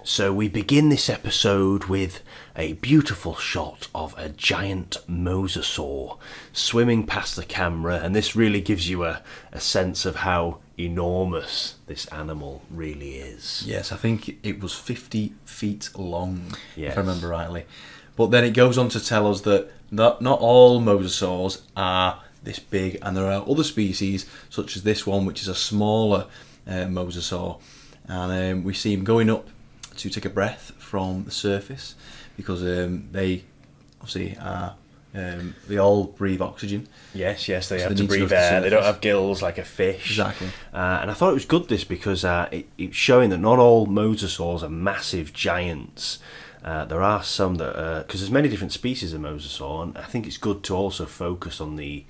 So we begin this episode with a beautiful shot of a giant mosasaur swimming past the camera, and this really gives you a sense of how enormous this animal really is. Yes, I think it was 50 feet long, Yes. if I remember rightly. But then it goes on to tell us that not all mosasaurs are this big, and there are other species, such as this one, which is a smaller mosasaur. And we see him going up to take a breath from the surface, because they obviously are they all breathe oxygen. Yes, they So have they to need to breathe go to the air. They don't surface. have gills like a fish. Exactly. And I thought it was good this because it's showing that not all mosasaurs are massive giants. There are some that because there's many different species of mosasaur, and I think it's good to also focus on the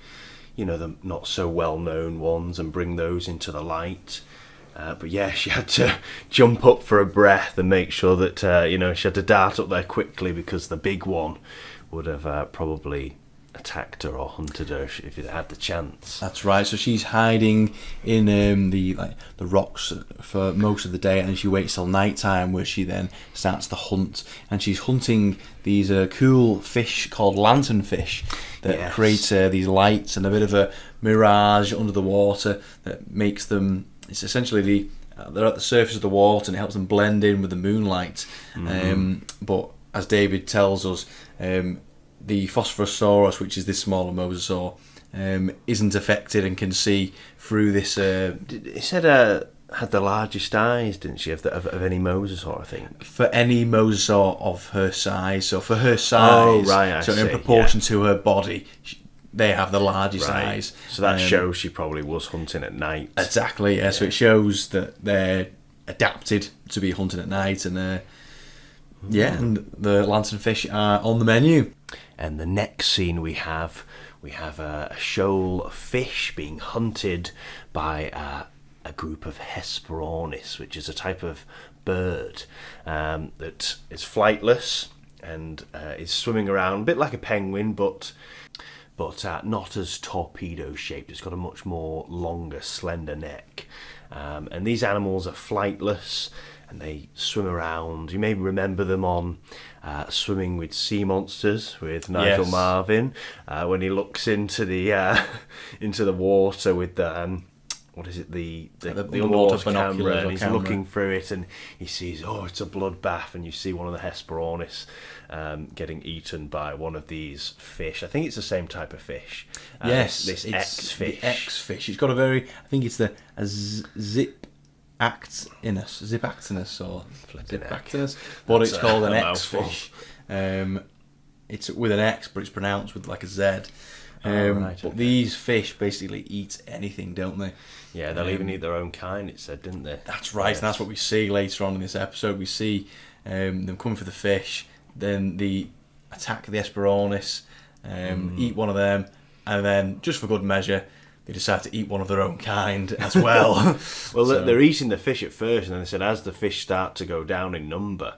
not so well known ones and bring those into the light. But yeah, she had to jump up for a breath and make sure that she had to dart up there quickly, because the big one would have probably attacked her or hunted her if it had the chance. That's right. So she's hiding in the rocks for most of the day, and then she waits till night time, where she then starts the hunt. And she's hunting these cool fish called lanternfish that create these lights and a bit of a mirage under the water that makes them. It's essentially they're at the surface of the water, and it helps them blend in with the moonlight. But as David tells us, the Phosphorosaurus, which is this smaller mosasaur, isn't affected and can see through this. It said had the largest eyes, didn't she, of any mosasaur, I think? For any mosasaur of her size. So for her size, in proportion to her body, they have the largest eyes. So that shows she probably was hunting at night. Exactly, yeah. So it shows that they're adapted to be hunting at night, and and the lanternfish are on the menu. And the next scene we have a shoal of fish being hunted by a group of Hesperornis, which is a type of bird that is flightless and is swimming around, a bit like a penguin, but not as torpedo-shaped. It's got a much more longer, slender neck. And these animals are flightless, and they swim around. You may remember them on Swimming with Sea Monsters with Nigel Marvin, when he looks into the water with the the underwater camera, and he's looking through it, and he sees, it's a bloodbath, and you see one of the Hesperornis getting eaten by one of these fish. I think it's the same type of fish. Yes, this it's X-fish. The X-fish. It's got I think it's the Zipactinus or Zipactinus, but it's called an X-fish. It's with an X, but it's pronounced with like a Z. But these fish basically eat anything, don't they? Yeah, they'll even eat their own kind, it said, didn't they? That's right, and that's what we see later on in this episode. We see them coming for the fish, then they attack the Hesperornis, eat one of them, and then, just for good measure, they decide to eat one of their own kind as well. They're eating the fish at first, and then they said as the fish start to go down in number,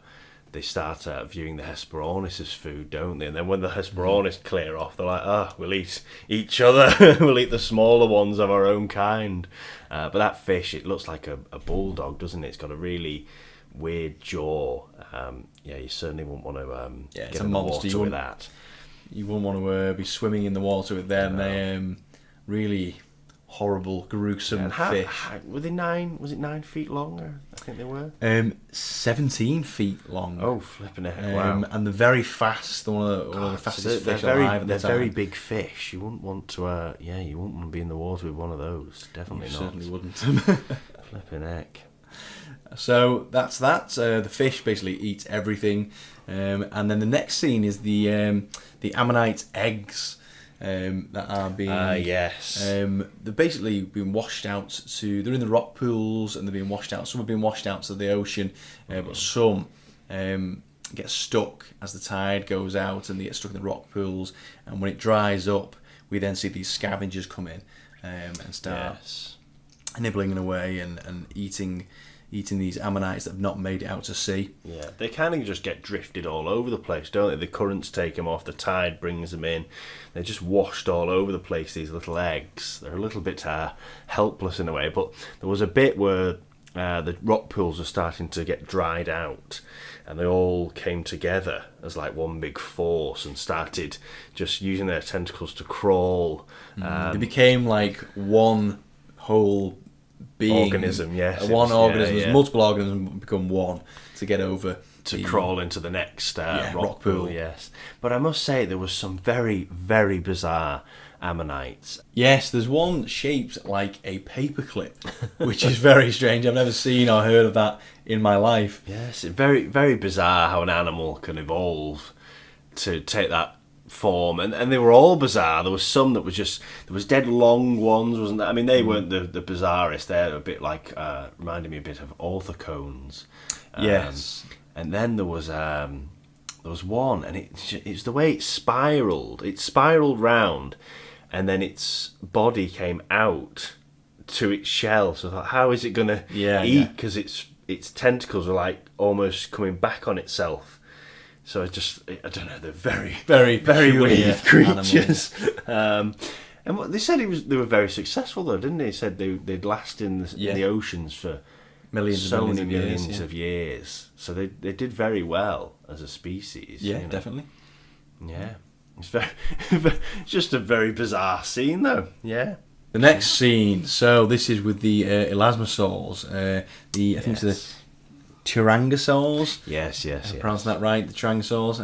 they start viewing the Hesperornis as food, don't they? And then when the Hesperornis clear off, they're like, we'll eat each other. We'll eat the smaller ones of our own kind. But that fish, it looks like a bulldog, doesn't it? It's got a really weird jaw. You certainly wouldn't want to get in the water with that. You wouldn't want to be swimming in the water with them. No. They really horrible, gruesome fish. Were they 9? Was it 9 feet long? I think they were. 17 feet long. Oh, flipping heck! Wow. And they're very fast. One of the fastest fish alive at the time. They're very big fish. You wouldn't want to. You wouldn't want to be in the water with one of those. Definitely not. Certainly wouldn't. Flipping heck. So that's that. The fish basically eats everything, and then the next scene is the ammonite eggs. That are being they're basically being washed out they're in the rock pools, and they're being washed out. Some have been washed out to the ocean, but some get stuck as the tide goes out, and they get stuck in the rock pools. And when it dries up, we then see these scavengers come in and start nibbling away and eating these ammonites that have not made it out to sea. Yeah, they kind of just get drifted all over the place, don't they? The currents take them off, the tide brings them in. They're just washed all over the place, these little eggs. They're a little bit helpless in a way, but there was a bit where the rock pools are starting to get dried out, and they all came together as like one big force and started just using their tentacles to crawl. They became like one whole being. Organism, yes. One organism, multiple organisms become one to get over. To crawl into the next rock pool, yes. But I must say, there was some very, very bizarre ammonites. Yes, there's one shaped like a paperclip, which is very strange. I've never seen or heard of that in my life. Yes, it's very, very bizarre how an animal can evolve to take that form. And they were all bizarre. There was some that was just... There was dead long ones, wasn't there? I mean, they weren't the bizarrest. They're a bit like... reminded me a bit of orthocons. Yes. And then there was one, and it's the way it spiraled. It spiraled round, and then its body came out to its shell. So I thought, how is it going to eat? Because its tentacles were like almost coming back on itself. So I don't know. They're very, very, very weird creatures. And what they said they were very successful though, didn't they? They said they'd last in the oceans for millions of years. So they did very well as a species. Yeah, definitely. Yeah. It's just a very bizarre scene though. Yeah. The next scene, so this is with the elasmosaurs. I think it's the Tyrannosaurs. Yes. I'm pronouncing that right, the Tyrannosaurs.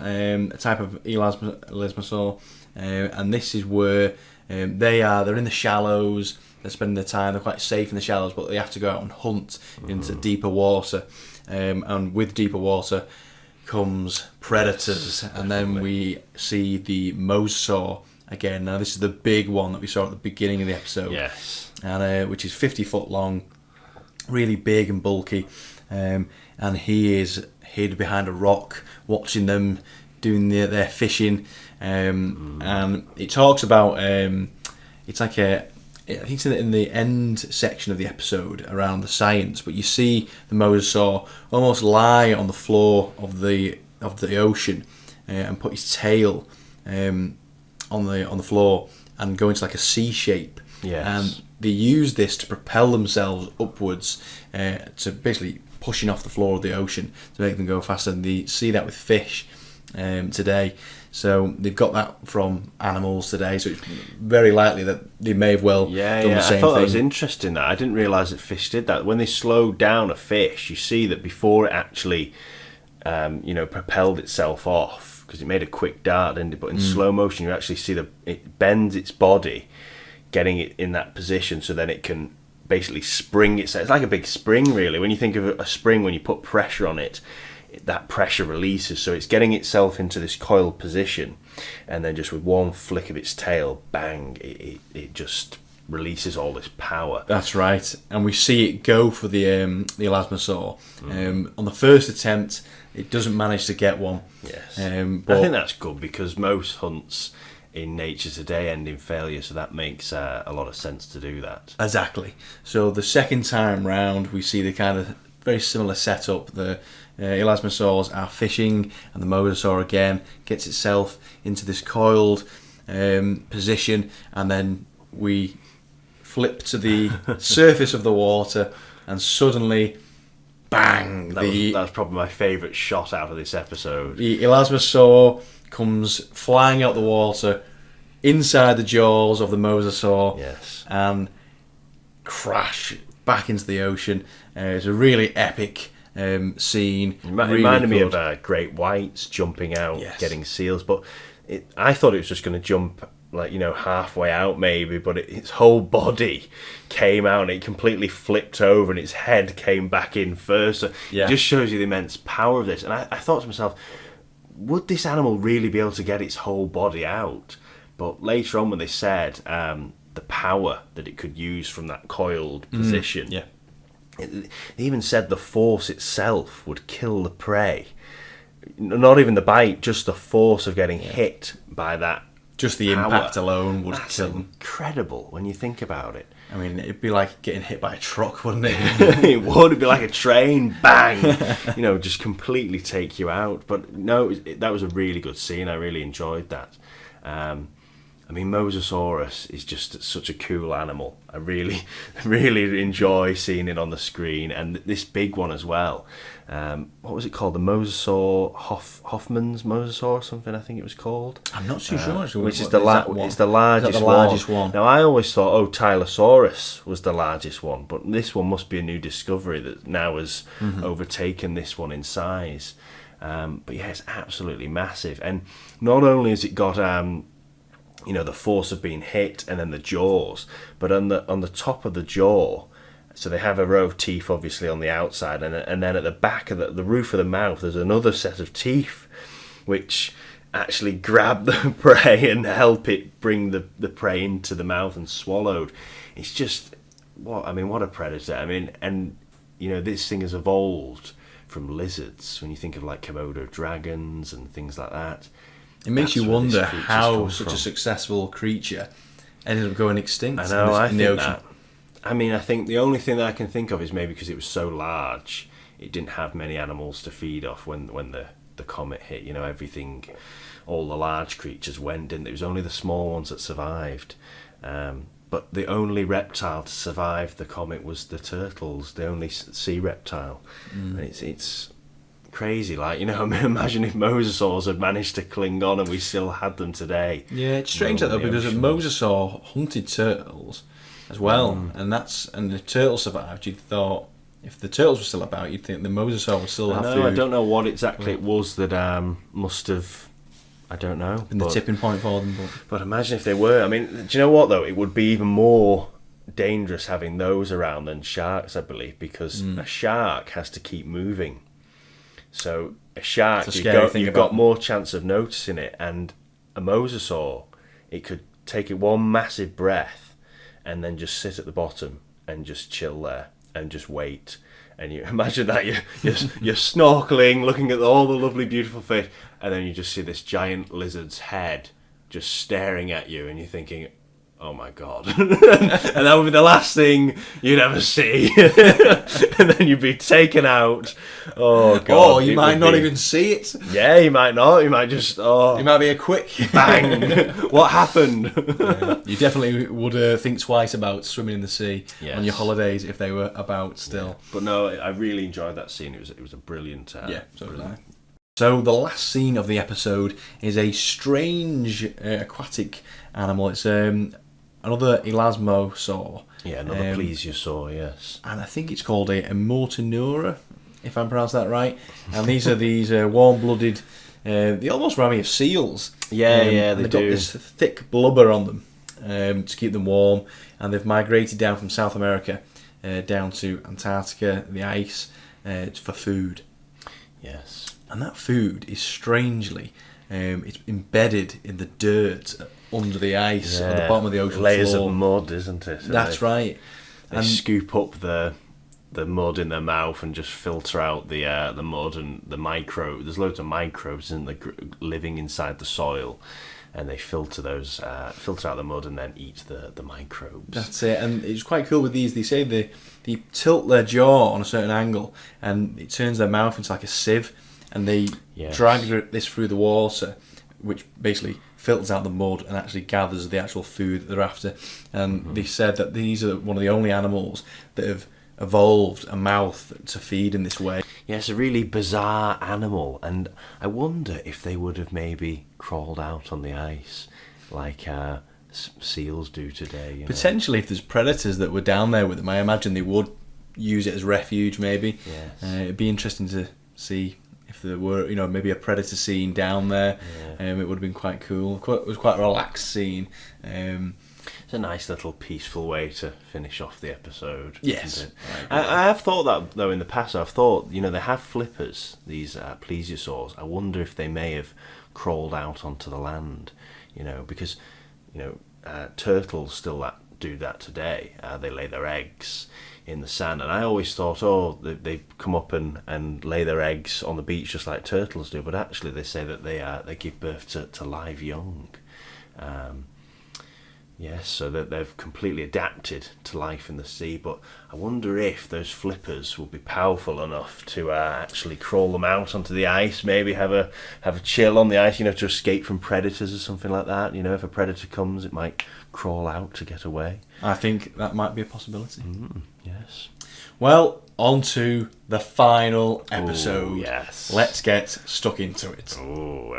A type of elasmosaur. And this is where they're in the shallows. They're spending their time. They're quite safe in the shallows, but they have to go out and hunt into deeper water. And with deeper water comes predators. And then we see the mosasaur again. Now, this is the big one that we saw at the beginning of the episode. Yes. And which is 50 foot long, really big and bulky. And he is hid behind a rock, watching them doing their fishing. And it talks about... it's like I think it's in the end section of the episode around the science, but you see the mosasaur almost lie on the floor of the ocean and put his tail on the floor and go into like a C shape. Yes. And they use this to propel themselves upwards to basically pushing off the floor of the ocean to make them go faster. And they see that with fish today. So they've got that from animals today, so it's very likely that they may have done the same thing. I thought that was interesting. That I didn't realise that fish did that. When they slowed down a fish, you see that before it actually, propelled itself off, because it made a quick dart, didn't it? But in slow motion, you actually see it bends its body, getting it in that position, so then it can basically spring itself. It's like a big spring, really. When you think of a spring, when you put pressure on it, that pressure releases, so it's getting itself into this coiled position, and then just with one flick of its tail, bang, it just releases all this power. That's right, and we see it go for the elasmosaur. On the first attempt, it doesn't manage to get one. Yes, but I think that's good, because most hunts in nature today end in failure, so that makes a lot of sense to do that. Exactly. So the second time round, we see the kind of very similar setup. The elasmosaurs are fishing, and the mosasaur again gets itself into this coiled position, and then we flip to the surface of the water, and suddenly, bang! That's probably my favourite shot out of this episode. The elasmosaur comes flying out the water inside the jaws of the mosasaur, yes, and crash back into the ocean. It's a really epic scene. It reminded me of great whites jumping out, getting seals, but I thought it was just going to jump halfway out maybe, but its whole body came out and it completely flipped over, and its head came back in first. So it just shows you the immense power of this. And I thought to myself, would this animal really be able to get its whole body out? But later on, when they said the power that it could use from that coiled position, they even said the force itself would kill the prey. Not even the bite, just the force of getting hit by that. Just the impact alone would That's kill them. Incredible when you think about it. I mean, it'd be like getting hit by a truck, wouldn't it? It would. It'd be like a train, bang! Just completely take you out. But no, that was a really good scene. I really enjoyed that. I I mean, Mosasaurus is just such a cool animal. I really, really enjoy seeing it on the screen, and this big one as well. What was it called? The Mosasaur Hoffman's Mosasaur or something, I think it was called. I'm not too sure. Actually, Which is the largest one. Now, I always thought, Tylosaurus was the largest one, but this one must be a new discovery that now has overtaken this one in size. But yeah, it's absolutely massive, and not only has it got the force of being hit and then the jaws, but on the top of the jaw, so they have a row of teeth obviously on the outside, and then at the back of the roof of the mouth there's another set of teeth which actually grab the prey and help it bring the prey into the mouth and swallowed. It's just what a predator. I mean, and this thing has evolved from lizards when you think of like Komodo dragons and things like that. It makes you wonder how such a successful creature ended up going extinct. I know, in the ocean. I think the only thing that I can think of is maybe because it was so large, it didn't have many animals to feed off when the comet hit. Everything, all the large creatures went, didn't it? It was only the small ones that survived. But the only reptile to survive the comet was the turtles, the only sea reptile. And it's crazy, imagine if mosasaurs had managed to cling on and we still had them today. Yeah, it's strange though, because a mosasaur hunted turtles as well, and the turtles survived. You'd thought if the turtles were still about, you'd think the mosasaur would still have food. I don't know what exactly it was that must have, I don't know, been the tipping point for them. But imagine if they were. I mean, do you know what though? It would be even more dangerous having those around than sharks, I believe, because a shark has to keep moving. So a shark, you've got more chance of noticing it, and a mosasaur, it could take it one massive breath and then just sit at the bottom and just chill there and just wait. And you imagine that you're snorkeling, looking at all the lovely, beautiful fish, and then you just see this giant lizard's head just staring at you, and you're thinking, oh my god. And that would be the last thing you'd ever see. And then you'd be taken out. Oh god. Oh, you might not even see it. Yeah, you might not. You might just it might be a quick bang. What happened? You definitely would think twice about swimming in the sea on your holidays if they were about still. Yeah. But no, I really enjoyed that scene. It was a brilliant so did I. So the last scene of the episode is a strange aquatic animal. It's another elasmosaur. Yeah, another plesiosaur, yes. And I think it's called a Mortonura, if I'm pronouncing that right. And these are these warm-blooded, they almost remind me of seals. Yeah, they do. They've got this thick blubber on them to keep them warm. And they've migrated down from South America down to Antarctica, the ice, for food. Yes. And that food is strangely, it's embedded in the dirt under the ice at the bottom of the ocean layers floor. Of mud, isn't it? That's right. They scoop up the mud in their mouth and just filter out the mud and the micro. There's loads of microbes living inside the soil, and they filter out the mud and then eat the microbes. That's it. And it's quite cool with these. They say they tilt their jaw on a certain angle, and it turns their mouth into like a sieve, and they drag this through the water, which basically filters out the mud and actually gathers the actual food that they're after. And they said that these are one of the only animals that have evolved a mouth to feed in this way. Yeah, it's a really bizarre animal, and I wonder if they would have maybe crawled out on the ice like seals do today. Potentially, if there's predators that were down there with them, I imagine they would use it as refuge maybe. Yes. It'd be interesting to see if there were, maybe a predator scene down there. It would have been quite cool. It was quite a relaxed scene. It's a nice little peaceful way to finish off the episode. Yes. I have thought that, though, in the past. I've thought, they have flippers, these plesiosaurs. I wonder if they may have crawled out onto the land, because, turtles still do that today. They lay their eggs in the sand, and I always thought, they come up and lay their eggs on the beach just like turtles do, but actually they say that they give birth to live young. Yes, so that they've completely adapted to life in the sea, but I wonder if those flippers will be powerful enough to actually crawl them out onto the ice, maybe have a chill on the ice, to escape from predators or something like that. If a predator comes, it might crawl out to get away. I think that might be a possibility. Yes. Well, on to the final episode. Ooh, yes. Let's get stuck into it. Oh,